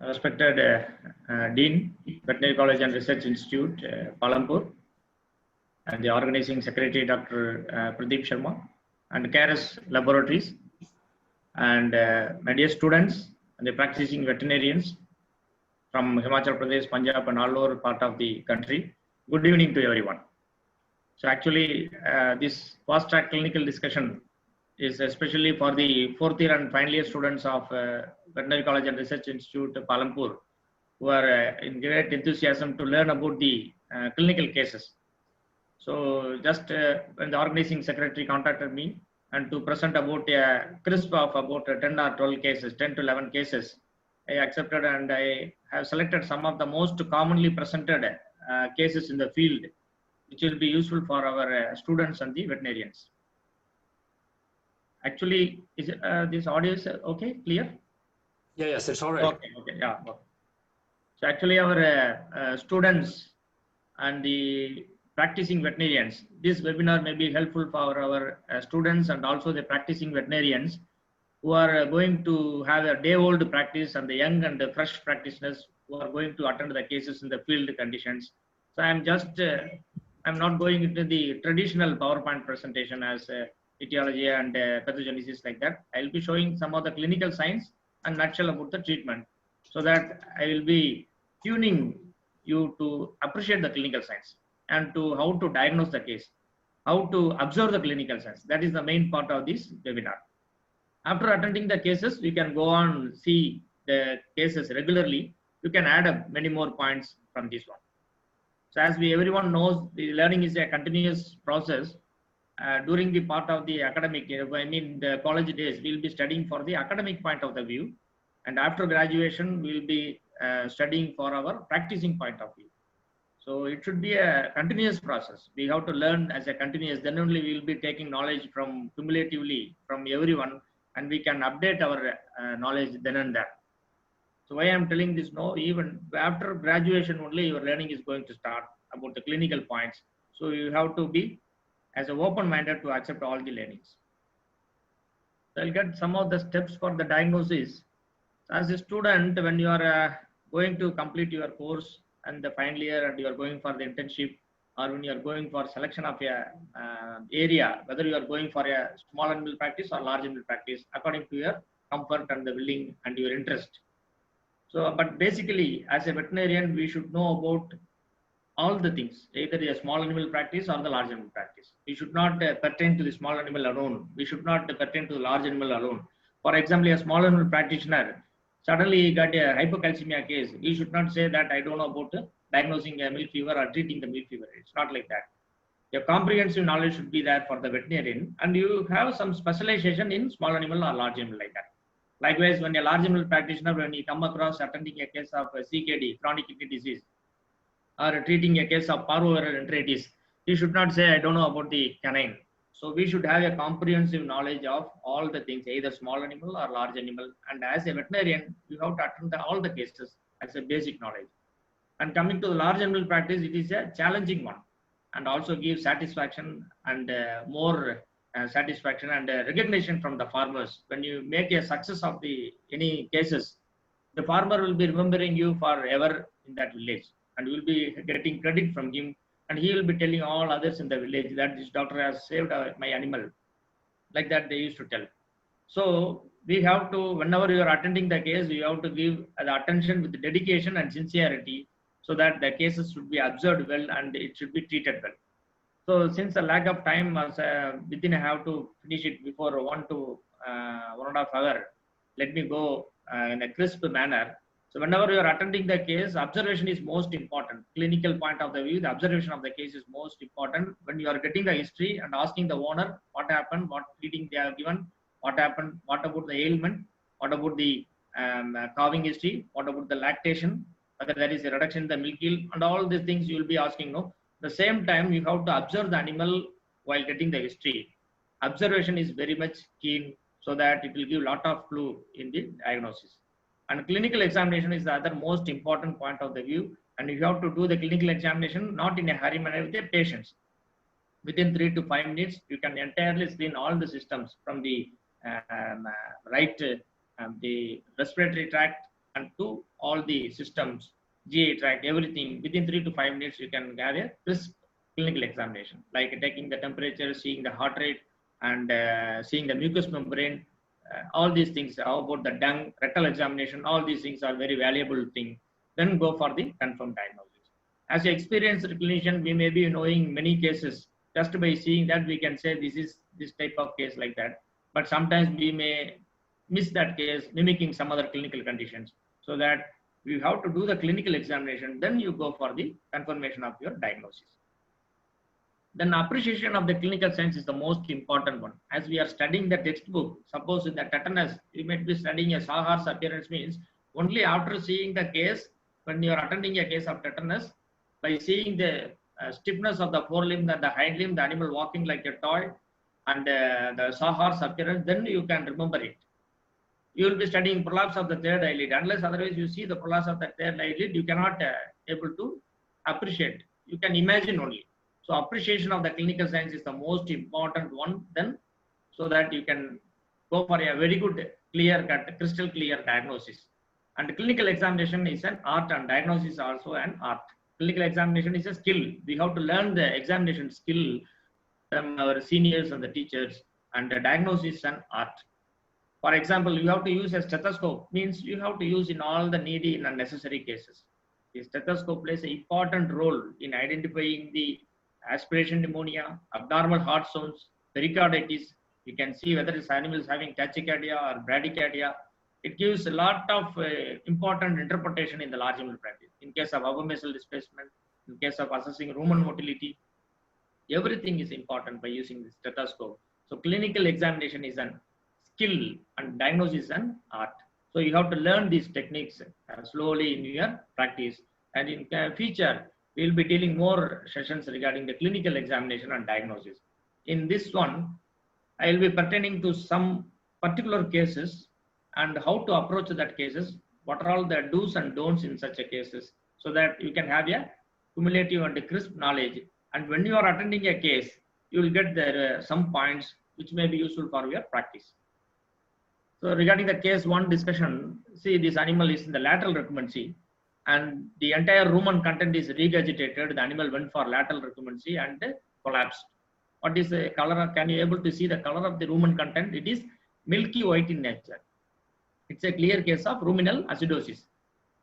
respected Dean, Veterinary College and Research Institute, Palampur, and the organizing secretary, Dr. Pradeep Sharma, and KRS Laboratories, and my dear students and the practicing veterinarians from Himachal Pradesh, Punjab, and all over part of the country. Good evening to everyone. So actually, this fast track clinical discussion is especially for the fourth year and final year students of Veterinary College and Research Institute, Palampur, who are in great enthusiasm to learn about the clinical cases. So just when the organizing secretary contacted me and to present about a crisp of about 10 or 12 cases, 10 to 11 cases, I accepted, and I have selected some of the most commonly presented cases in the field, which will be useful for our students and the veterinarians. Actually, is it, this audio is okay, clear? Yeah, yes, it's all right. Okay, yeah. Okay. So actually, our students and the practicing veterinarians, this webinar may be helpful for our students and also the practicing veterinarians who are going to have a day-old practice, and the young and the fresh practitioners who are going to attend the cases in the field conditions. So I'm just, I'm not going into the traditional PowerPoint presentation as etiology and pathogenesis like that. I'll be showing some of the clinical science and nutshell about the treatment, so that I will be tuning you to appreciate the clinical science and to how to diagnose the case, how to observe the clinical science. That is the main part of this webinar. After attending the cases, we can go on see the cases regularly. You can add up many more points from this one. So as everyone knows, the learning is a continuous process. During the part of the academic, I mean the college days, we'll be studying for the academic point of the view. And after graduation, we'll be studying for our practicing point of view. So it should be a continuous process. We have to learn as a continuous, then only we will be taking knowledge from cumulatively from everyone, and we can update our knowledge then and there. So why I'm telling this, no, even after graduation only your learning is going to start about the clinical points. So you have to be as an open-minded to accept all the learnings. So I'll get some of the steps for the diagnosis. So as a student, when you are going to complete your course and the final year, and you are going for the internship, or when you are going for selection of a area, whether you are going for a small animal practice or large animal practice, according to your comfort and the willing and your interest. So, but basically, as a veterinarian, we should know about all the things, either a small animal practice or the large animal practice. We should not pertain to the small animal alone. We should not pertain to the large animal alone. For example, a small animal practitioner suddenly he got a hypocalcemia case. He should not say that I don't know about diagnosing a milk fever or treating the milk fever. It's not like that. Your comprehensive knowledge should be there for the veterinarian, and you have some specialization in small animal or large animal like that. Likewise, when a large animal practitioner, when he come across attending a case of CKD, chronic kidney disease, or treating a case of parvovirus enteritis, he should not say I don't know about the canine. So we should have a comprehensive knowledge of all the things, either small animal or large animal. And as a veterinarian, you have to attend all the cases as a basic knowledge. And coming to the large animal practice, it is a challenging one, and also gives satisfaction and more satisfaction and recognition from the farmers. When you make a success of the any cases, the farmer will be remembering you forever in that village, and will be getting credit from him. And he will be telling all others in the village that this doctor has saved my animal. Like that they used to tell. So we have to, whenever you are attending the case, you have to give the attention with dedication and sincerity, so that the cases should be observed well and it should be treated well. So since the lack of time, within I have to finish it before 1 to 1.5 hours, let me go in a crisp manner. So whenever you are attending the case, observation is most important. Clinical point of the view, the observation of the case is most important. When you are getting the history and asking the owner what happened, what feeding they have given, what happened, what about the ailment, what about the calving history, what about the lactation, whether there is a reduction in the milk yield, and all these things you will be asking. No, the same time you have to observe the animal while getting the history. Observation is very much keen, so that it will give lot of clue in the diagnosis. And clinical examination is the other most important point of the view. And you have to do the clinical examination not in a hurry manner with the patients. Within 3 to 5 minutes, you can entirely screen all the systems from the the respiratory tract and to all the systems, GI tract, everything within 3 to 5 minutes, you can have a crisp clinical examination, like taking the temperature, seeing the heart rate, and seeing the mucous membrane. All these things. How about the dung, rectal examination? All these things are very valuable thing. Then go for the confirmed diagnosis. As an experienced clinician, we may be knowing many cases. Just by seeing that, we can say this is this type of case like that. But sometimes we may miss that case, mimicking some other clinical conditions. So that you have to do the clinical examination, then you go for the confirmation of your diagnosis. Then appreciation of the clinical science is the most important one. As we are studying the textbook, suppose in the tetanus, you might be studying a Sawhorse appearance, means only after seeing the case, when you are attending a case of tetanus, by seeing the stiffness of the forelimb and the hind limb, the animal walking like a toy, and the Sawhorse appearance, then you can remember it. You will be studying prolapse of the third eyelid. Unless otherwise you see the prolapse of the third eyelid, you cannot able to appreciate. You can imagine only. So appreciation of the clinical science is the most important one, then, so that you can go for a very good, clear cut, crystal clear diagnosis. And clinical examination is an art, and diagnosis is also an art. Clinical examination is a skill. We have to learn the examination skill from our seniors and the teachers, and the diagnosis is an art. For example, you have to use a stethoscope, means you have to use in all the needy and unnecessary cases. The stethoscope plays an important role in identifying the aspiration pneumonia, abnormal heart sounds, pericarditis. You can see whether this animal is having tachycardia or bradycardia. It gives a lot of important interpretation in the large animal practice. In case of abomasal displacement, in case of assessing rumen motility, everything is important by using the stethoscope. So clinical examination is an skill and diagnosis is an art. So you have to learn these techniques slowly in your practice. And in future, we will be dealing more sessions regarding the clinical examination and diagnosis. In this one, I will be pertaining to some particular cases and how to approach that cases, what are all the do's and don'ts in such a cases, so that you can have a cumulative and crisp knowledge. And when you are attending a case, you will get there some points which may be useful for your practice. So regarding the case one discussion, see, this animal is in the lateral recumbency, and the entire rumen content is regurgitated. The animal went for lateral recumbency and collapsed. What is the color? Can you able to see the color of the rumen content? It is milky white in nature. It's a clear case of ruminal acidosis.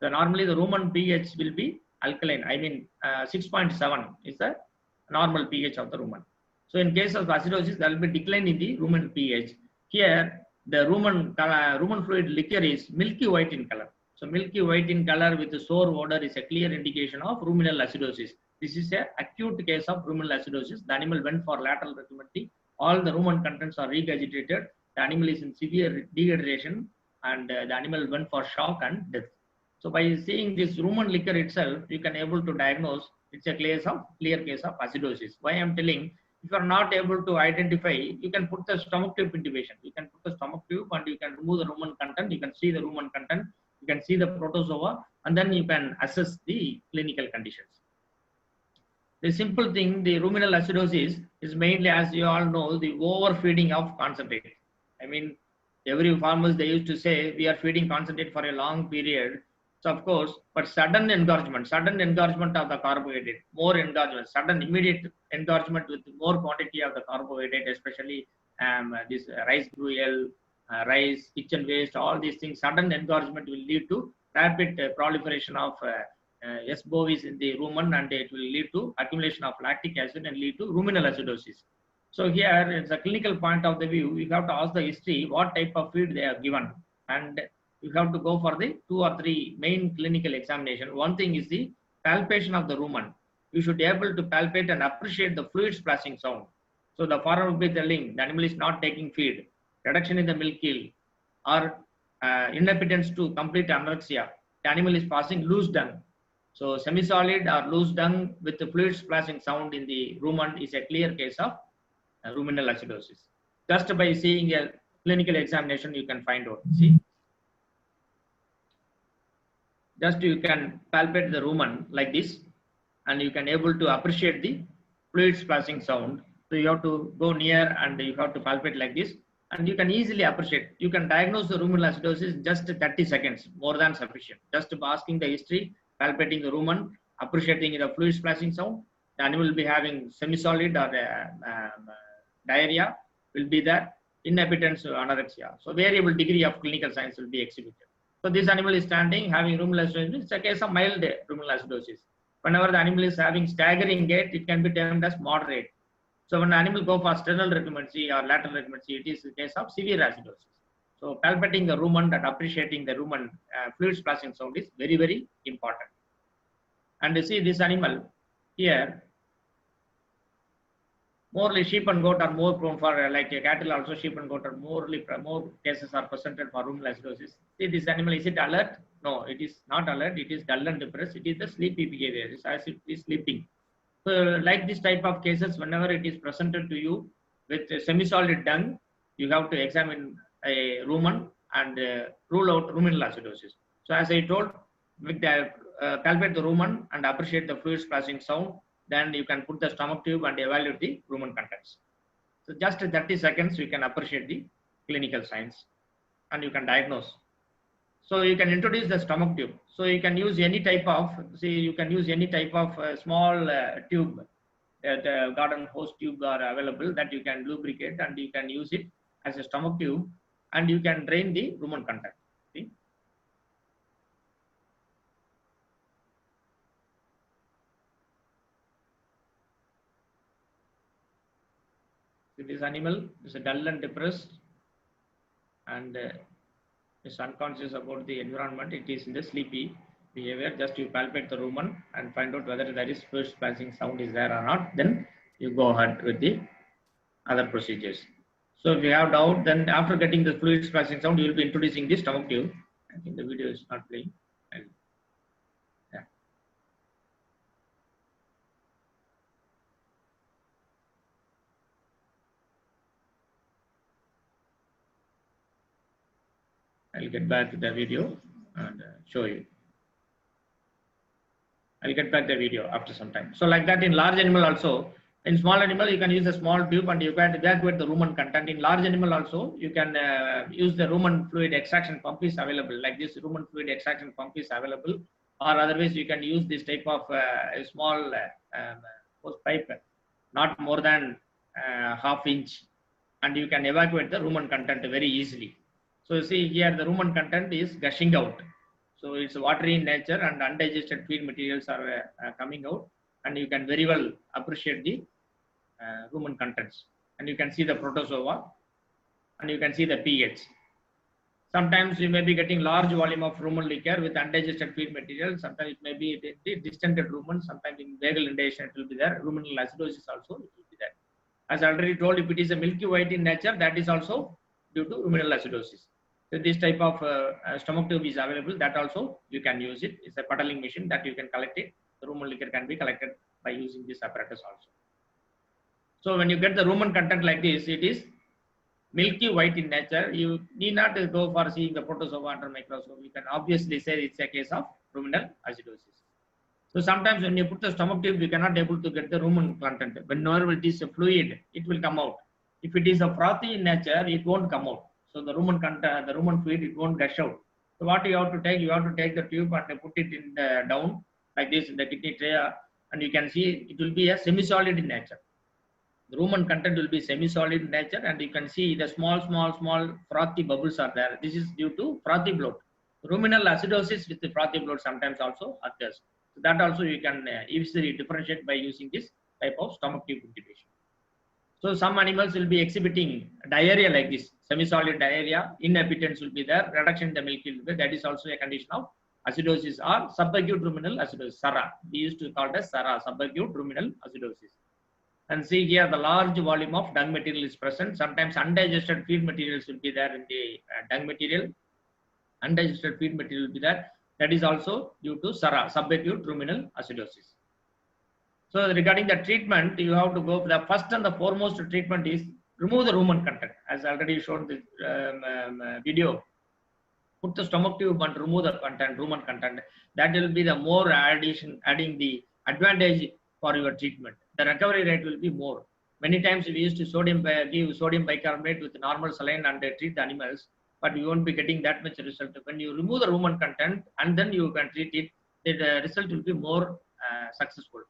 So normally the rumen pH will be alkaline. I mean 6.7 is the normal pH of the rumen. So in case of acidosis, there will be decline in the rumen pH. Here the rumen fluid liquor is milky white in color. So milky white in color with the sour odor is a clear indication of ruminal acidosis. This is an acute case of ruminal acidosis. The animal went for lateral recumbency. All the rumen contents are regurgitated. The animal is in severe dehydration, and the animal went for shock and death. So by seeing this rumen liquor itself, you can able to diagnose it's a clear case of acidosis. Why I am telling, if you are not able to identify, you can put the stomach tube intubation. You can put the stomach tube and you can remove the rumen content. You can see the rumen content. You can see the protozoa, and then you can assess the clinical conditions. The simple thing, the ruminal acidosis is mainly, as you all know, the overfeeding of concentrate. I mean, every farmers, they used to say, we are feeding concentrate for a long period. So of course, but sudden engorgement of the carbohydrate, more engorgement, sudden immediate engorgement with more quantity of the carbohydrate, especially this rice gruel, rice, kitchen waste, all these things, sudden engorgement will lead to rapid proliferation of S. bovis in the rumen, and it will lead to accumulation of lactic acid and lead to ruminal acidosis. So here, it's a clinical point of the view, you have to ask the history, what type of feed they are given, and you have to go for the 2 or 3 main clinical examination. One thing is the palpation of the rumen. You should be able to palpate and appreciate the fluid splashing sound. So the farmer will be telling the animal is not taking feed, reduction in the milk yield, or inaptitude to complete anorexia. The animal is passing loose dung. So semi-solid or loose dung with the fluid splashing sound in the rumen is a clear case of ruminal acidosis. Just by seeing a clinical examination, you can find out. See, just you can palpate the rumen like this, and you can able to appreciate the fluid splashing sound. So you have to go near and you have to palpate like this. and you can easily appreciate. You can diagnose the ruminal acidosis in just 30 seconds, more than sufficient. Just asking the history, palpating the rumen, appreciating the fluid splashing sound. The animal will be having semi-solid or diarrhea will be there, inhabitants anorexia. So variable degree of clinical signs will be exhibited. So this animal is standing, having ruminal acidosis. It's a case of mild ruminal acidosis. Whenever the animal is having staggering gait, it can be termed as moderate. So when the animal go for sternal recurrency or lateral recurrency, it is a case of severe acidosis. So palpating the rumen and appreciating the rumen fluid splashing sound is very, very important. And you see this animal here, morely sheep and goat are more prone for, like cattle also, sheep and goat are more cases are presented for ruminal acidosis. See this animal, is it alert? No, it is not alert. It is dull and depressed. It is the sleepy behavior. It's as if it is sleeping. So like this type of cases, whenever it is presented to you with a semi-solid dung, you have to examine a rumen and rule out ruminal acidosis. So as I told, with the palpate the rumen and appreciate the fluid splashing sound, then you can put the stomach tube and evaluate the rumen contents. So just 30 seconds, you can appreciate the clinical signs and you can diagnose. So you can introduce the stomach tube. So you can use any type of, small tube, that garden hose tube are available that you can lubricate, and you can use it as a stomach tube, and you can drain the rumen content. See? So this animal is dull and depressed, and is unconscious about the environment. It is in the sleepy behavior. Just you palpate the rumen and find out whether there is fluid splashing sound is there or not. Then you go ahead with the other procedures. So if you have doubt, then after getting the fluid splashing sound, you will be introducing the stomach tube. I think the video is not playing. Yeah. I'll get back to the video and show you. I'll get back the video after some time. So like that in large animal also. In small animal, you can use a small tube and you can evacuate the rumen content. In large animal also, you can use the rumen fluid extraction pump is available. Like this rumen fluid extraction pump is available. Or otherwise, you can use this type of a small hose pipe, not more than ½ inch, and you can evacuate the rumen content very easily. So you see here the rumen content is gushing out. So it's watery in nature and undigested feed materials are coming out, and you can very well appreciate the rumen contents. And you can see the protozoa and you can see the pH. Sometimes you may be getting large volume of rumen liquor with undigested feed material. Sometimes it may be the distended rumen. Sometimes in vagal indigestion it will be there. Ruminal acidosis also it will be there. As I already told, if it is a milky white in nature, that is also due to ruminal acidosis. So this type of stomach tube is available. That also you can use it. It's a puddling machine that you can collect it. The rumen liquor can be collected by using this apparatus also. So when you get the rumen content like this, it is milky white in nature. You need not go for seeing the protozoa under microscope. You can obviously say it's a case of ruminal acidosis. So sometimes when you put the stomach tube, you cannot able to get the rumen content. Whenever it is a fluid, it will come out. If it is a frothy in nature, it won't come out. So the rumen content, the rumen fluid, it won't gush out. So what you have to take, you have to take the tube and put it in the down like this in the kidney tray, and you can see it will be a semi-solid in nature. The rumen content will be semi-solid in nature, and you can see the small frothy bubbles are there. This is due to frothy bloat. Ruminal acidosis with the frothy bloat sometimes also occurs. So that also you can easily differentiate by using this type of stomach tube intubation. So some animals will be exhibiting diarrhea like this, semi-solid diarrhea, inhabitants will be there, reduction in the milk will be there. That is also a condition of acidosis or subacute ruminal acidosis, SARA. We used to call it as SARA, subacute ruminal acidosis. And see here the large volume of dung material is present. Sometimes undigested feed materials will be there in the dung material. Undigested feed material will be there. That is also due to SARA, subacute ruminal acidosis. So regarding the treatment, you have to go, the first and the foremost treatment is remove the rumen content. As already shown the video, put the stomach tube and remove the content, rumen content. That will be the more adding the advantage for your treatment. The recovery rate will be more. Many times we used to give sodium bicarbonate with normal saline and treat the animals, but you won't be getting that much result. When you remove the rumen content and then you can treat it, the result will be more successful.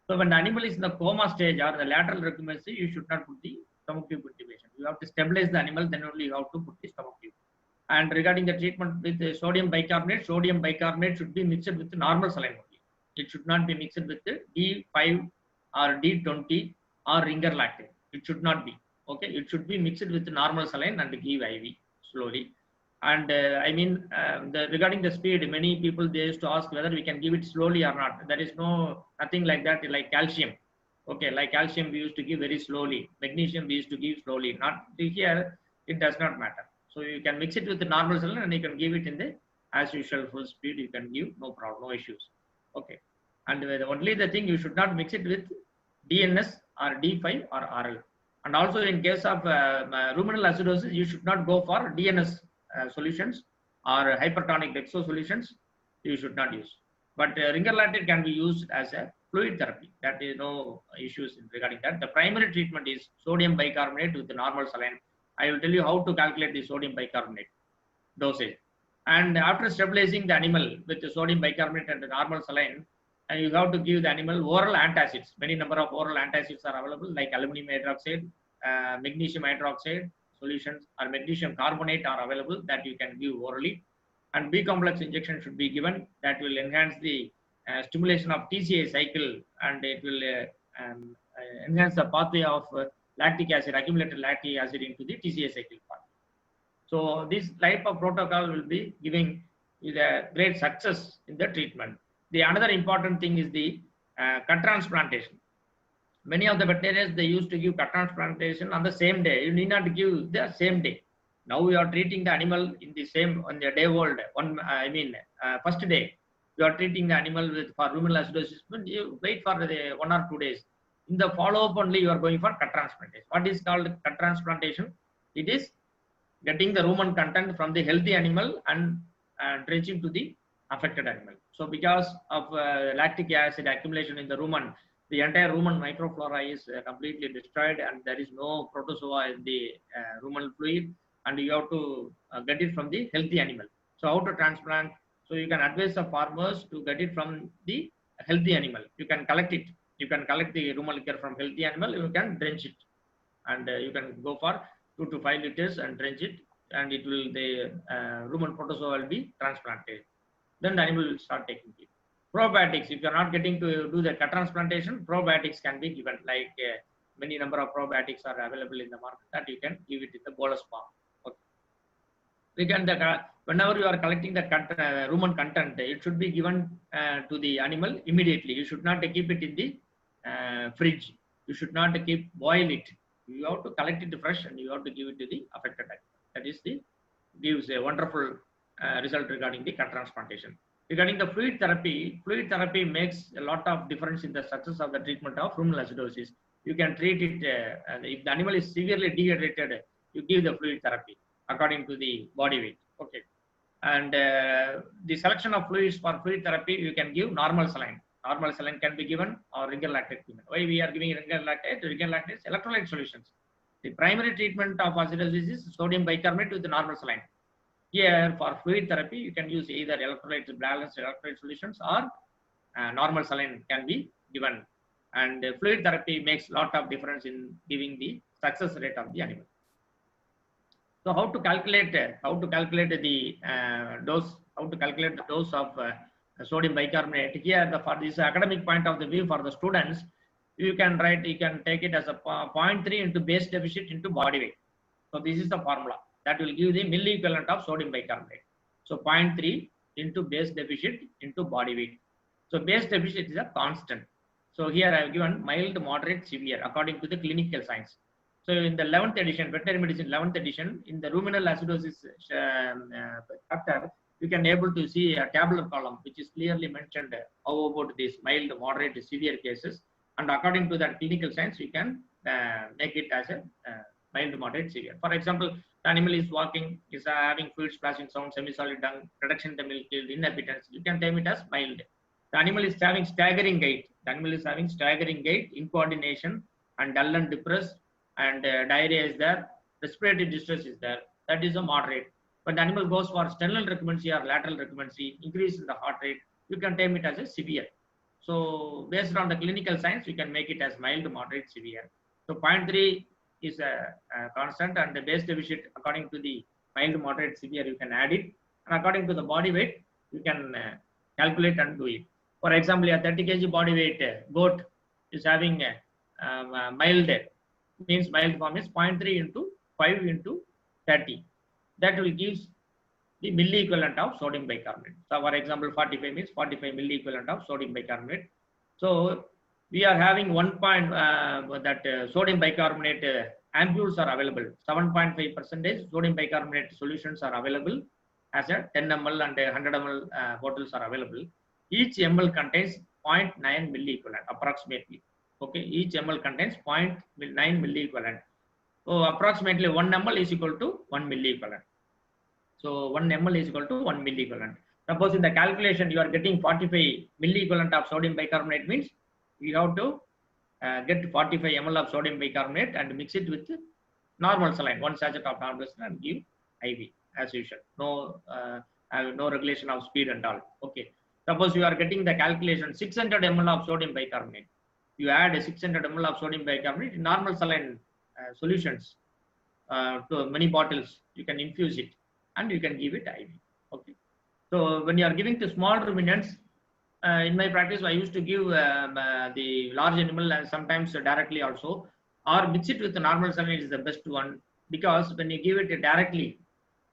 So when the animal is in the coma stage or the lateral recumbency, you should not put the stomach tube intubation. You have to stabilize the animal, then only you have to put the stomach tube. And regarding the treatment with the sodium bicarbonate should be mixed with the normal saline only. It should not be mixed with the D5 or D20 or ringer lactate. It should not be. Okay, it should be mixed with the normal saline and give IV slowly. And regarding the speed, many people they used to ask whether we can give it slowly or not. There is nothing like that. Like calcium, okay, like calcium we used to give very slowly. Magnesium we used to give slowly. Not here, it does not matter. So you can mix it with the normal saline and you can give it in the as usual full speed. You can give no problem, no issues. Okay, and only the thing you should not mix it with DNS or D5 or RL. And also in case of ruminal acidosis, you should not go for DNS solutions or hypertonic dextro solutions. You should not use. But ringer lactate can be used as a fluid therapy. That is no issues regarding that. The primary treatment is sodium bicarbonate with the normal saline. I will tell you how to calculate the sodium bicarbonate dosage. And after stabilizing the animal with the sodium bicarbonate and the normal saline, and you have to give the animal oral antacids. Many number of oral antacids are available, like aluminum hydroxide, magnesium hydroxide solutions, or magnesium carbonate are available that you can give orally. And B complex injection should be given. That will enhance the stimulation of TCA cycle, and it will enhance the pathway of lactic acid, accumulated lactic acid into the TCA cycle part. So this type of protocol will be giving you the great success in the treatment. The another important thing is the cut transplantation. Many of the veterinarians, they used to give cut transplantation on the same day. You need not give the same day. Now we are treating the animal in the same on the day old. First day you are treating the animal with for ruminal acidosis. You wait for the 1 or 2 days. In the follow-up only you are going for cut transplantation. What is called cut transplantation? It is getting the rumen content from the healthy animal and drenching to the affected animal. So because of lactic acid accumulation in the rumen, the entire rumen microflora is completely destroyed, and there is no protozoa in the rumen fluid, and you have to get it from the healthy animal. So how to transplant? So you can advise the farmers to get it from the healthy animal. You can collect it. You can collect the rumen liquor from healthy animal. You can drench it, and you can go for 2 to 5 liters and drench it, and it will the rumen protozoa will be transplanted. Then the animal will start taking it. Probiotics, if you are not getting to do the cut transplantation, probiotics can be given, like many number of probiotics are available in the market that you can give it in the bolus form. Okay. We can whenever you are collecting the rumen content, it should be given to the animal immediately. You should not keep it in the fridge. You should not boil it. You have to collect it fresh and you have to give it to the affected animal. That is gives a wonderful result regarding the cut transplantation. Regarding the fluid therapy makes a lot of difference in the success of the treatment of ruminal acidosis. You can treat it, if the animal is severely dehydrated, you give the fluid therapy according to the body weight. Okay. And the selection of fluids for fluid therapy, you can give normal saline. Normal saline can be given or ringer lactate given. Why we are giving ringer lactate? Ringer lactate is electrolyte solutions. The primary treatment of acidosis is sodium bicarbonate with the normal saline. Here for fluid therapy, you can use either balanced electrolyte solutions or normal saline can be given. And fluid therapy makes a lot of difference in giving the success rate of the animal. So how to calculate the dose? How to calculate the dose of sodium bicarbonate? Here, for this academic point of the view for the students, you can take it as a 0.3 into base deficit into body weight. So this is the formula that will give the milliequivalent of sodium bicarbonate. So 0.3 into base deficit into body weight. So base deficit is a constant. So here I have given mild, moderate, severe according to the clinical science. So in the 11th edition, veterinary medicine 11th edition, in the ruminal acidosis chapter, you can able to see a tabular column which is clearly mentioned how about these mild, moderate, severe cases. And according to that clinical science, you can make it as a mild, moderate, severe. For example, the animal is walking, is having fluid splashing sound, semi-solid dung, reduction in the milk yield, inhabitants. You can term it as mild. The animal is having staggering gait. The animal is having staggering gait, incoordination, and dull and depressed, and diarrhea is there, respiratory distress is there, that is a moderate. When the animal goes for sternal recurrency or lateral recurrency, increase in the heart rate, you can term it as a severe. So based on the clinical signs, we can make it as mild, moderate, severe. So 0.3 is a constant, and the base deficit according to the mild, moderate, severe, you can add it, and according to the body weight, you can calculate and do it. For example, a 30 kg body weight goat is having a mild, means mild form is 0.3 into 5 into 30. That will give the milli equivalent of sodium bicarbonate. So for example, 45 means 45 milli equivalent of sodium bicarbonate. So we are having sodium bicarbonate ampules are available. 7.5% sodium bicarbonate solutions are available as a 10 ml and 100 ml bottles are available. Each ml contains 0.9 milli equivalent approximately. Okay, each ml contains 0.9 milli equivalent. So approximately 1 ml is equal to 1 milli equivalent. So 1 ml is equal to 1 milli equivalent. Suppose in the calculation you are getting 45 milli equivalent of sodium bicarbonate, means you have to get 45 ml of sodium bicarbonate and mix it with normal saline, 1 sachet of normal saline, and give IV as usual. No regulation of speed and all. Okay. Suppose you are getting the calculation 600 ml of sodium bicarbonate. You add 600 ml of sodium bicarbonate in normal saline solutions to many bottles. You can infuse it and you can give it IV. Okay. So when you are giving to small ruminants, in my practice, I used to give the large animal and sometimes directly also, or mix it with the normal saline is the best one, because when you give it directly,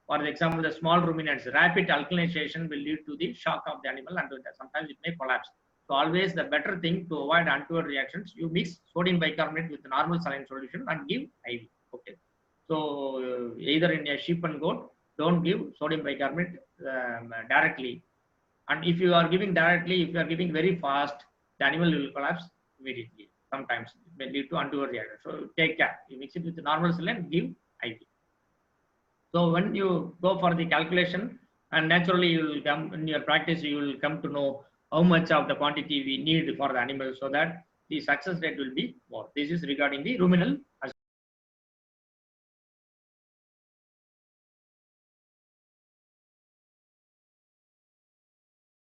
for example, the small ruminants, rapid alkalinization will lead to the shock of the animal and sometimes it may collapse. So always the better thing to avoid untoward reactions, you mix sodium bicarbonate with normal saline solution and give IV. Okay. So either in a sheep and goat, don't give sodium bicarbonate directly. And if you are giving directly, if you are giving very fast, the animal will collapse immediately. Sometimes it may lead to untoward reaction. So take care. You mix it with the normal saline, give IV. So when you go for the calculation, and naturally you will come in your practice, you will come to know how much of the quantity we need for the animal, so that the success rate will be more. This is regarding the ruminal as